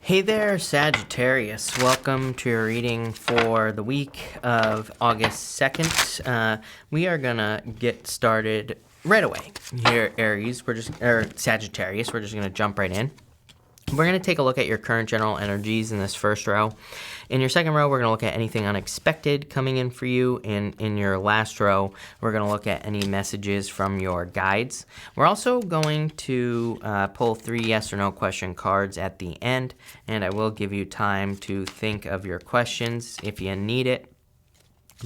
Hey there, Sagittarius. Welcome to your reading for the week of August 2nd. We are going to get started right away. Here, Aries, Sagittarius, we're just going to jump right in. We're going to take a look at your current general energies in this first row. In your second row, we're going to look at anything unexpected coming in for you. And in your last row, we're going to look at any messages from your guides. We're also going to pull 3 yes or no question cards at the end. And I will give you time to think of your questions if you need it.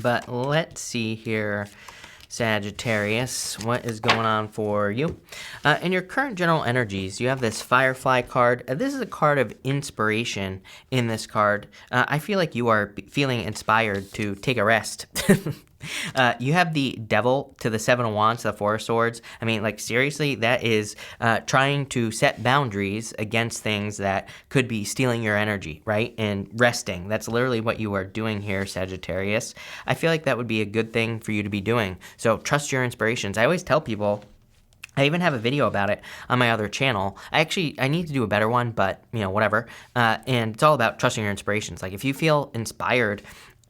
But let's see here. Sagittarius, what is going on for you? In your current general energies, you have this Firefly card. This is a card of inspiration in this card. I feel like you are feeling inspired to take a rest. You have the Devil to the 7 of Wands, the 4 of Swords. I mean, like, seriously, that is trying to set boundaries against things that could be stealing your energy, right? And resting. That's literally what you are doing here, Sagittarius. I feel like that would be a good thing for you to be doing. So trust your inspirations. I always tell people, I even have a video about it on my other channel. I need to do a better one, but, whatever. And it's all about trusting your inspirations. Like, if you feel inspired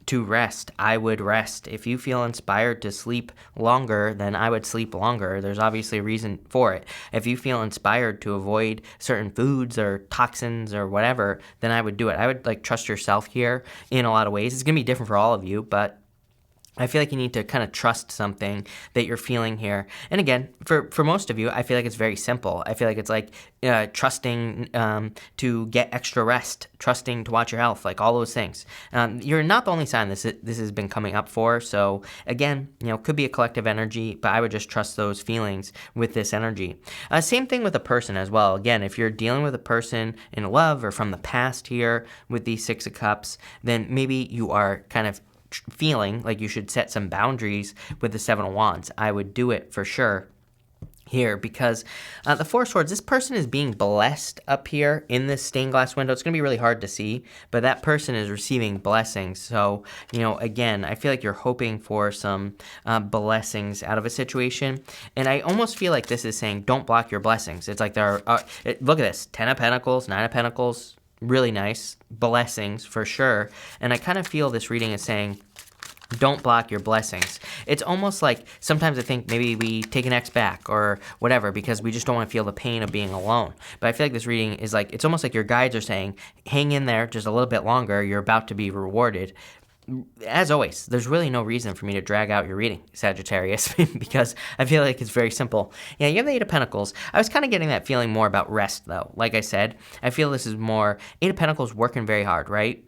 to rest, I would rest. If you feel inspired to sleep longer, then I would sleep longer. There's obviously a reason for it. If you feel inspired to avoid certain foods or toxins or whatever, then I would do it. I would trust yourself here in a lot of ways. It's going to be different for all of you, but I feel like you need to kind of trust something that you're feeling here. And again, for most of you, I feel like it's very simple. I feel like it's like trusting to get extra rest, trusting to watch your health, like all those things. You're not the only sign this has been coming up for. So again, could be a collective energy, but I would just trust those feelings with this energy. Same thing with a person as well. Again, if you're dealing with a person in love or from the past here with the 6 of Cups, then maybe you are kind of feeling like you should set some boundaries with the 7 of Wands. I would do it for sure here because the 4 of Swords, this person is being blessed up here in this stained glass window. It's going to be really hard to see, but that person is receiving blessings. So, again, I feel like you're hoping for some blessings out of a situation. And I almost feel like this is saying, don't block your blessings. It's like there are, look at this, 10 of Pentacles, 9 of Pentacles, really nice blessings for sure. And I kind of feel this reading is saying, don't block your blessings. It's almost like sometimes I think maybe we take an X back or whatever because we just don't want to feel the pain of being alone. But I feel like this reading is like, it's almost like your guides are saying, hang in there just a little bit longer. You're about to be rewarded. As always, there's really no reason for me to drag out your reading, Sagittarius, because I feel like it's very simple. Yeah, you have the 8 of Pentacles. I was kind of getting that feeling more about rest, though. Like I said, I feel this is more 8 of Pentacles working very hard, right?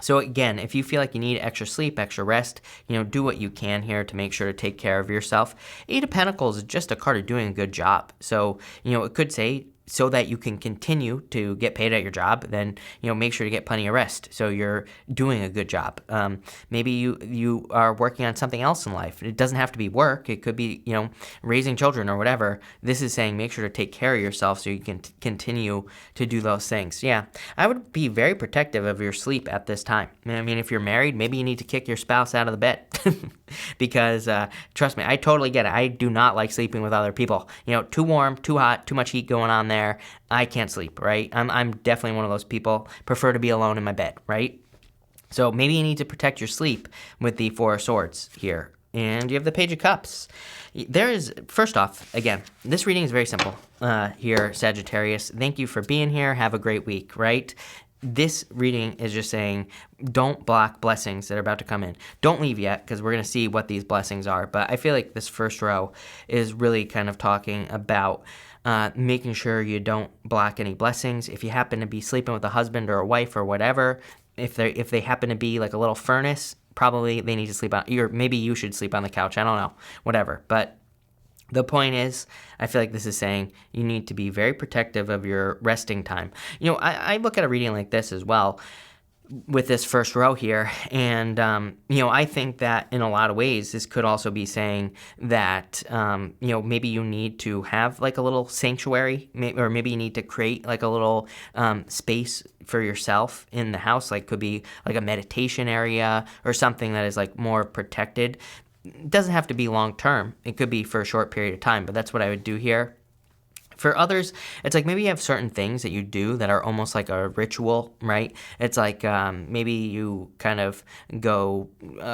So again, if you feel like you need extra sleep, extra rest, do what you can here to make sure to take care of yourself. 8 of Pentacles is just a card of doing a good job. So, it could say, so that you can continue to get paid at your job, then, make sure to get plenty of rest. So you're doing a good job. Maybe you are working on something else in life. It doesn't have to be work. It could be, raising children or whatever. This is saying make sure to take care of yourself so you can continue to do those things. Yeah, I would be very protective of your sleep at this time. I mean, if you're married, maybe you need to kick your spouse out of the bed because trust me, I totally get it. I do not like sleeping with other people. Too warm, too hot, too much heat going on there. I can't sleep, right? I'm definitely one of those people, prefer to be alone in my bed, right? So maybe you need to protect your sleep with the 4 of Swords here. And you have the Page of Cups. There is, first off, again, this reading is very simple here, Sagittarius. Thank you for being here. Have a great week, right? This reading is just saying, don't block blessings that are about to come in. Don't leave yet, because we're going to see what these blessings are. But I feel like this first row is really kind of talking about making sure you don't block any blessings. If you happen to be sleeping with a husband or a wife or whatever, if they happen to be like a little furnace, probably they need to sleep on, or maybe you should sleep on the couch. I don't know, whatever. But the point is, I feel like this is saying you need to be very protective of your resting time. I look at a reading like this as well with this first row here, and I think that in a lot of ways this could also be saying that maybe you need to have like a little sanctuary, or maybe you need to create like a little space for yourself in the house. Like, could be like a meditation area or something that is like more protected. It doesn't have to be long term. It could be for a short period of time, but that's what I would do here. For others, it's like maybe you have certain things that you do that are almost like a ritual, right? It's like maybe you kind of go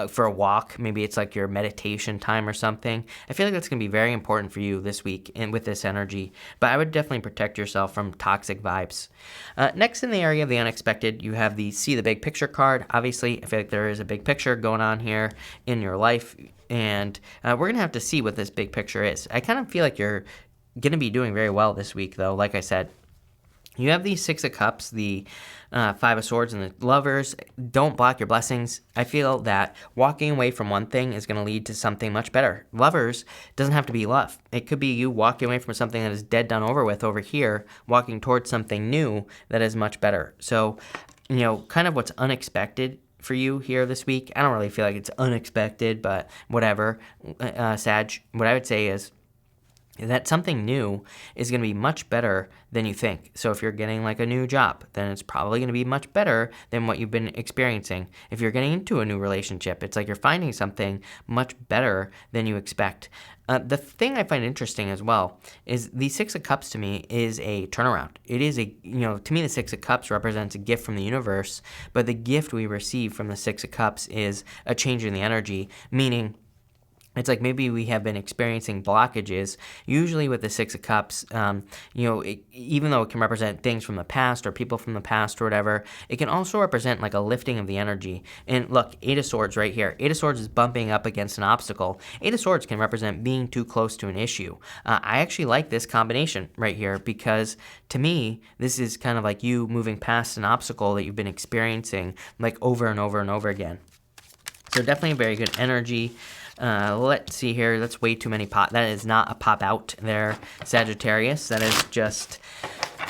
for a walk. Maybe it's like your meditation time or something. I feel like that's going to be very important for you this week and with this energy. But I would definitely protect yourself from toxic vibes. Next, in the area of the unexpected, you have the See the Big Picture card. Obviously, I feel like there is a big picture going on here in your life. And we're going to have to see what this big picture is. I kind of feel like you're going to be doing very well this week, though. Like I said, you have the Six of Cups, the Five of Swords, and the Lovers. Don't block your blessings. I feel that walking away from one thing is going to lead to something much better. Lovers doesn't have to be love. It could be you walking away from something that is dead, done, over with over here, walking towards something new that is much better. So, kind of what's unexpected for you here this week. I don't really feel like it's unexpected, but whatever. Sag, what I would say is that something new is going to be much better than you think. So if you're getting like a new job, then it's probably going to be much better than what you've been experiencing. If you're getting into a new relationship, it's like you're finding something much better than you expect. The thing I find interesting as well is the Six of Cups to me is a turnaround. It is to me, the Six of Cups represents a gift from the universe, but the gift we receive from the Six of Cups is a change in the energy, meaning it's like maybe we have been experiencing blockages. Usually with the Six of Cups, even though it can represent things from the past or people from the past or whatever, it can also represent like a lifting of the energy. And look, Eight of Swords right here. Eight of Swords is bumping up against an obstacle. Eight of Swords can represent being too close to an issue. I actually like this combination right here because to me, this is kind of like you moving past an obstacle that you've been experiencing like over and over and over again. So definitely a very good energy. Let's see here. That's way too many that is not a pop out there, Sagittarius. That is just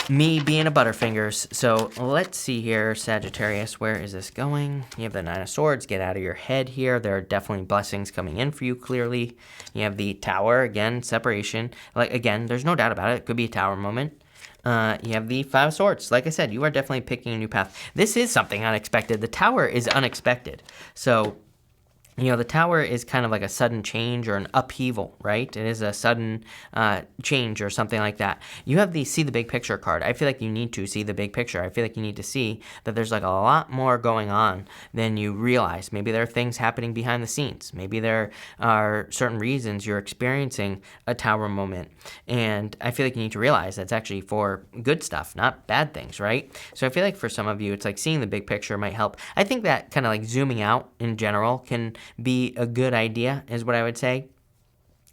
me being a Butterfingers. So let's see here, Sagittarius. Where is this going? You have the Nine of Swords. Get out of your head here. There are definitely blessings coming in for you, clearly. You have the Tower. Again, separation. Again, there's no doubt about it. It could be a Tower moment. You have the Five of Swords. Like I said, you are definitely picking a new path. This is something unexpected. The Tower is unexpected. So the Tower is kind of like a sudden change or an upheaval, right? It is a sudden change or something like that. You have the See the Big Picture card. I feel like you need to see the big picture. I feel like you need to see that there's like a lot more going on than you realize. Maybe there are things happening behind the scenes. Maybe there are certain reasons you're experiencing a Tower moment. And I feel like you need to realize that's actually for good stuff, not bad things, right? So I feel like for some of you, it's like seeing the big picture might help. I think that kind of like zooming out in general can be a good idea, is what I would say.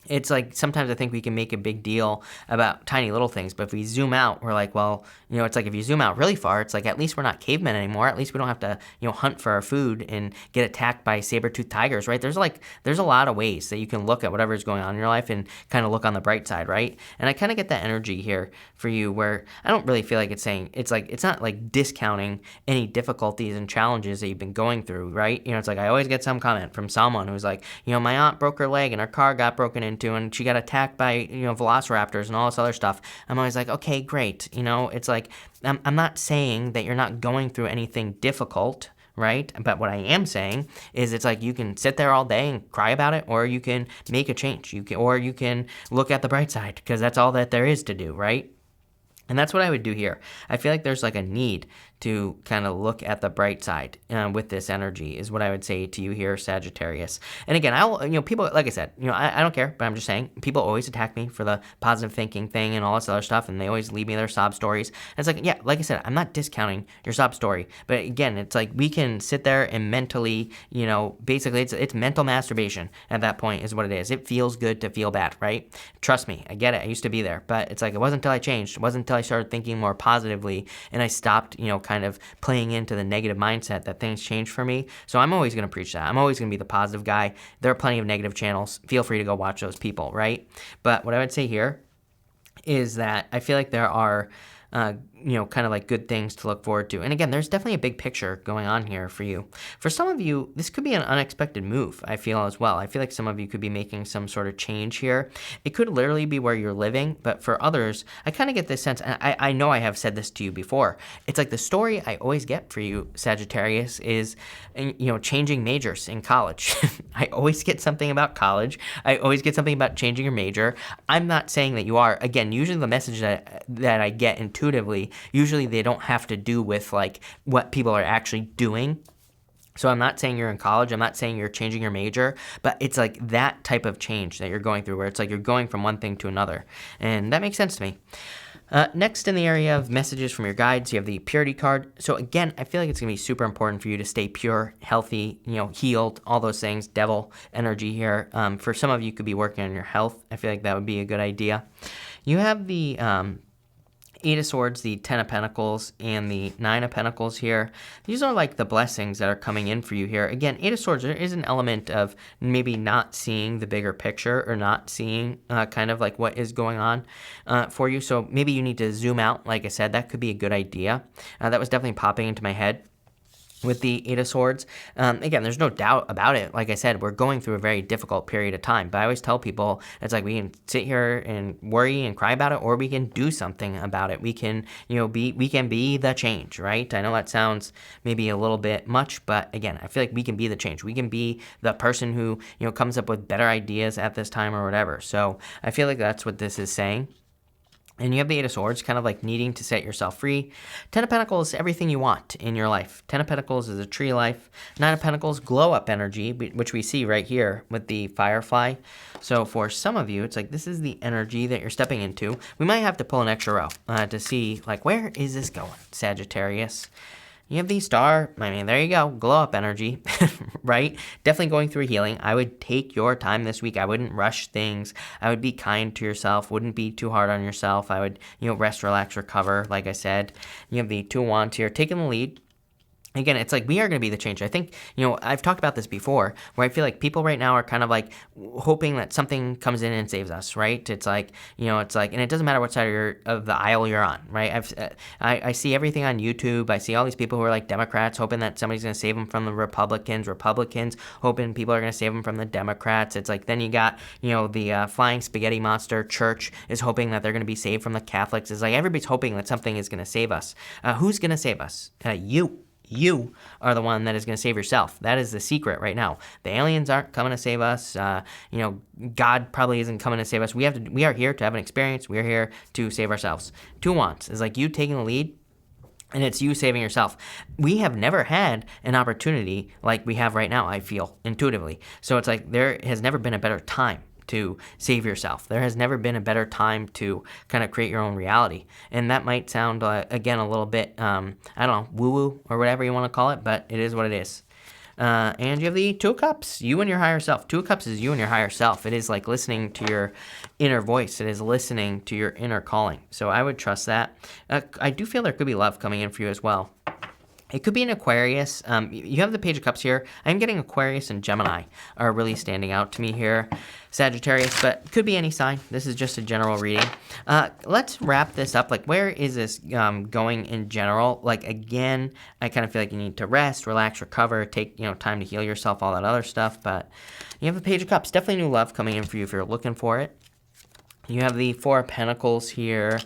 It's like sometimes I think we can make a big deal about tiny little things, but if we zoom out, we're like, well, it's like if you zoom out really far, it's like at least we're not cavemen anymore. At least we don't have to, hunt for our food and get attacked by saber-toothed tigers, right? There's a lot of ways that you can look at whatever's going on in your life and kind of look on the bright side, right? And I kind of get that energy here for you where I don't really feel like it's saying, it's not like discounting any difficulties and challenges that you've been going through, right? It's like I always get some comment from someone who's like, my aunt broke her leg and her car got broken into and she got attacked by velociraptors and all this other stuff. I'm always like, okay, great. It's like I'm not saying that you're not going through anything difficult, right? But what I am saying is it's like you can sit there all day and cry about it, or you can make a change. You can look at the bright side, because that's all that there is to do, right? And that's what I would do here. I feel like there's like a need to kind of look at the bright side with this energy is what I would say to you here, Sagittarius. And again, people, like I said, I don't care, but I'm just saying people always attack me for the positive thinking thing and all this other stuff, and they always leave me their sob stories. And it's like, yeah, like I said, I'm not discounting your sob story, but again, it's like we can sit there and mentally, basically it's mental masturbation at that point is what it is. It feels good to feel bad, right? Trust me, I get it. I used to be there, but it's like it wasn't until I changed. It wasn't until I started thinking more positively and I stopped, kind of playing into the negative mindset that things changed for me. So I'm always going to preach that. I'm always going to be the positive guy. There are plenty of negative channels. Feel free to go watch those people, right? But what I would say here is that I feel like there are kind of like good things to look forward to. And again, there's definitely a big picture going on here for you. For some of you, this could be an unexpected move, I feel as well. I feel like some of you could be making some sort of change here. It could literally be where you're living, but for others, I kind of get this sense, and I know I have said this to you before. It's like the story I always get for you, Sagittarius, is, changing majors in college. I always get something about college. I always get something about changing your major. I'm not saying that you are. Again, usually the message that I get intuitively, usually they don't have to do with like what people are actually doing. So I'm not saying you're in college, I'm not saying you're changing your major, but it's like that type of change that you're going through, where it's like you're going from one thing to another. And that makes sense to me. Next, in the area of messages from your guides, you have the purity card. So again, I feel like it's going to be super important for you to stay pure, healthy, healed, all those things, devil energy here. For some of you, could be working on your health. I feel like that would be a good idea. You have the Eight of Swords, the Ten of Pentacles, and the Nine of Pentacles here. These are like the blessings that are coming in for you here. Again, Eight of Swords, there is an element of maybe not seeing the bigger picture, or not seeing kind of like what is going on for you. So maybe you need to zoom out. Like I said, that could be a good idea. That was definitely popping into my head with the Eight of Swords. Again, there's no doubt about it. Like I said, we're going through a very difficult period of time, but I always tell people, it's like we can sit here and worry and cry about it, or we can do something about it. We can, we can be the change, right? I know that sounds maybe a little bit much, but again, I feel like we can be the change. We can be the person who, comes up with better ideas at this time or whatever. So I feel like that's what this is saying. And you have the Eight of Swords, kind of like needing to set yourself free. Ten of Pentacles, everything you want in your life. Ten of Pentacles is a tree life. Nine of Pentacles, glow up energy, which we see right here with the Firefly. So for some of you, it's like this is the energy that you're stepping into. We might have to pull an extra row to see, like, where is this going, Sagittarius? You have the Star. I mean, there you go. Glow up energy, right? Definitely going through healing. I would take your time this week. I wouldn't rush things. I would be kind to yourself. Wouldn't be too hard on yourself. I would, rest, relax, recover, like I said. You have the Two of Wands here, taking the lead. Again, it's like we are going to be the change. I think, I've talked about this before, where I feel like people right now are kind of like hoping that something comes in and saves us, right? It's like, and it doesn't matter what side of the aisle you're on, right? I see everything on YouTube. I see all these people who are like Democrats hoping that somebody's going to save them from the Republicans hoping people are going to save them from the Democrats. It's like, then you got, the flying spaghetti monster church is hoping that they're going to be saved from the Catholics. It's like everybody's hoping that something is going to save us. Who's going to save us? You are the one that is going to save yourself. That is the secret right now. The aliens aren't coming to save us. God probably isn't coming to save us. We are here to have an experience. We are here to save ourselves. Two Wands is like you taking the lead, and it's you saving yourself. We have never had an opportunity like we have right now, I feel, intuitively. So it's like there has never been a better time to save yourself. There has never been a better time to kind of create your own reality. And that might sound, again, a little bit, woo-woo or whatever you want to call it, but it is what it is. And you have the Two of Cups, you and your higher self. Two of Cups is you and your higher self. It is like listening to your inner voice. It is listening to your inner calling. So I would trust that. I do feel there could be love coming in for you as well. It could be an Aquarius. You have the Page of Cups here. I'm getting Aquarius and Gemini are really standing out to me here. Sagittarius, but could be any sign. This is just a general reading. Let's wrap this up. Like, where is this going in general? Like, again, I kind of feel like you need to rest, relax, recover, take, time to heal yourself, all that other stuff. But you have the Page of Cups. Definitely new love coming in for you if you're looking for it. You have the Four of Pentacles here.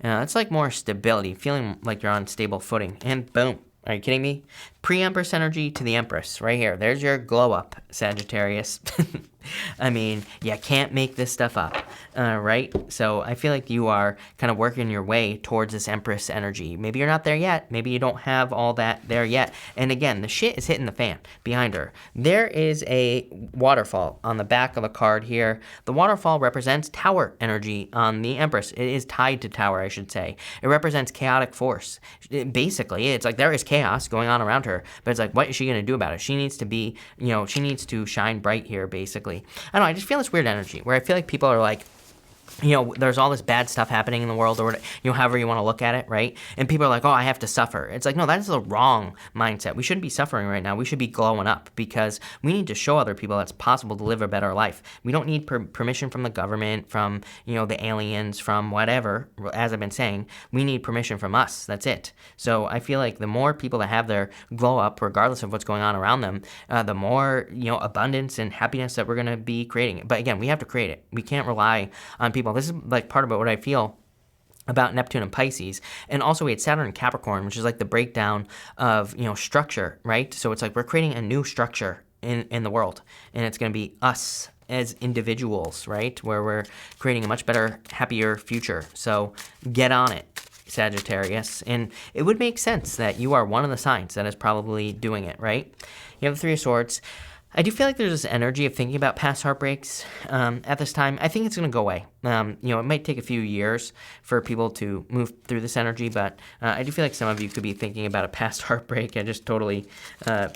It's like more stability, feeling like you're on stable footing. And boom. Are you kidding me? Pre-Empress energy to the Empress right here. There's your glow up, Sagittarius. I mean, you can't make this stuff up, right? So I feel like you are kind of working your way towards this Empress energy. Maybe you're not there yet. Maybe you don't have all that there yet. And again, the shit is hitting the fan behind her. There is a waterfall on the back of the card here. The waterfall represents Tower energy on the Empress. It is tied to Tower, I should say. It represents chaotic force. Basically, it's like there is chaos going on around her, but it's like, what is she going to do about it? She needs to be, she needs to shine bright here, basically. I don't know, I just feel this weird energy where I feel like people are like, there's all this bad stuff happening in the world, or however you want to look at it, right? And people are like, oh, I have to suffer. It's like, no, that is the wrong mindset. We shouldn't be suffering right now. We should be glowing up, because we need to show other people it's possible to live a better life. We don't need permission from the government, from, the aliens, from whatever. As I've been saying, we need permission from us. That's it. So I feel like the more people that have their glow up, regardless of what's going on around them, the more, abundance and happiness that we're going to be creating. But again, we have to create it. We can't rely on people. This is like part of what I feel about Neptune and Pisces. And also we had Saturn and Capricorn, which is like the breakdown of, structure, right? So it's like we're creating a new structure in the world, and it's going to be us as individuals, right? Where we're creating a much better, happier future. So get on it, Sagittarius. And it would make sense that you are one of the signs that is probably doing it, right? You have the Three of Swords. I do feel like there's this energy of thinking about past heartbreaks at this time. I think it's going to go away. It might take a few years for people to move through this energy, but I do feel like some of you could be thinking about a past heartbreak. I just totally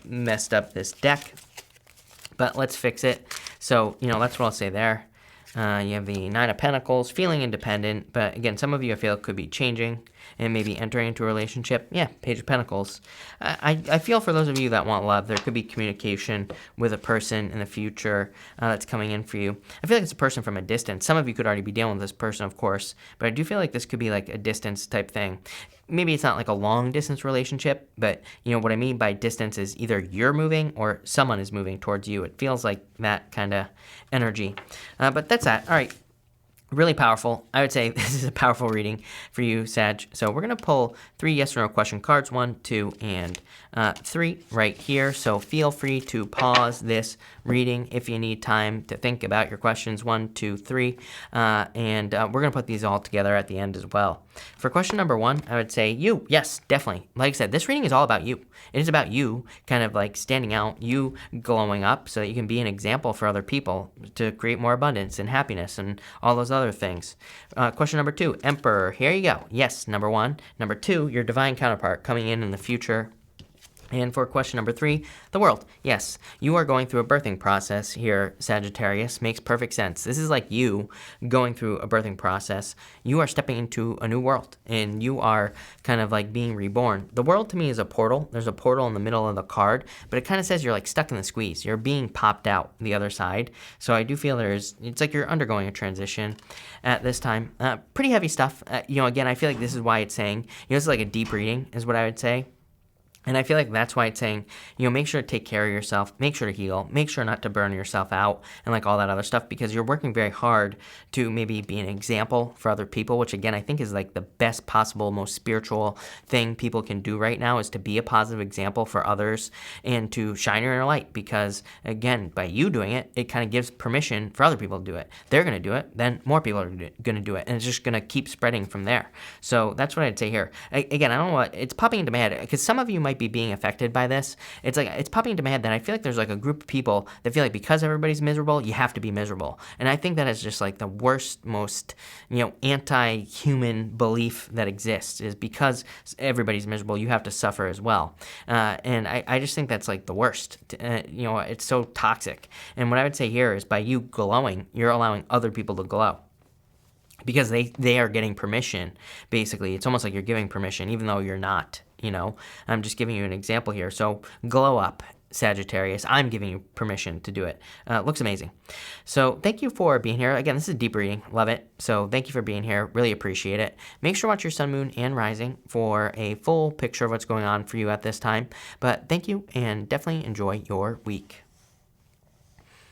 messed up this deck, but let's fix it. So, that's what I'll say there. You have the Nine of Pentacles, feeling independent, but again, some of you I feel could be changing and maybe entering into a relationship. Yeah, Page of Pentacles. I feel for those of you that want love, there could be communication with a person in the future that's coming in for you. I feel like it's a person from a distance. Some of you could already be dealing with this person, of course, but I do feel like this could be like a distance type thing. Maybe it's not like a long distance relationship, but what I mean by distance is either you're moving or someone is moving towards you. It feels like that kind of energy. But that's that. All right. Really powerful. I would say this is a powerful reading for you, Sag. So we're going to pull 3 yes or no question cards, 1, 2, and 3 right here. So feel free to pause this reading if you need time to think about your questions, 1, 2, 3. And we're going to put these all together at the end as well. For question number 1, I would say you. Yes, definitely. Like I said, this reading is all about you. It is about you kind of like standing out, you glowing up so that you can be an example for other people to create more abundance and happiness and all those other things. Question number 2, Emperor. Here you go. Yes, number 1. Number 2, your divine counterpart coming in the future. And for question number 3, the world. Yes, you are going through a birthing process here, Sagittarius. Makes perfect sense. This is like you going through a birthing process. You are stepping into a new world, and you are kind of like being reborn. The world to me is a portal. There's a portal in the middle of the card, but it kind of says you're like stuck in the squeeze. You're being popped out the other side. So I do feel it's like you're undergoing a transition at this time. Pretty heavy stuff. Again, I feel like this is why it's saying, this is like a deep reading is what I would say. And I feel like that's why it's saying, make sure to take care of yourself, make sure to heal, make sure not to burn yourself out and like all that other stuff, because you're working very hard to maybe be an example for other people, which again, I think is like the best possible, most spiritual thing people can do right now is to be a positive example for others and to shine your inner light, because again, by you doing it, it kind of gives permission for other people to do it. They're going to do it, then more people are going to do it, and it's just going to keep spreading from there. So that's what I'd say here. Again, I don't know what, it's popping into my head, because some of you might be being affected by this. It's popping into my head that I feel like there's like a group of people that feel like because everybody's miserable, you have to be miserable. And I think that is just like the worst, most, anti-human belief that exists, is because everybody's miserable, you have to suffer as well. And I just think that's like the worst. It's so toxic. And what I would say here is by you glowing, you're allowing other people to glow, because they are getting permission. Basically, it's almost like you're giving permission, even though you're not. I'm just giving you an example here. So glow up, Sagittarius. I'm giving you permission to do it. Looks amazing. So thank you for being here. Again, this is a deep reading. Love it. So thank you for being here. Really appreciate it. Make sure to watch your sun, moon, and rising for a full picture of what's going on for you at this time. But thank you, and definitely enjoy your week.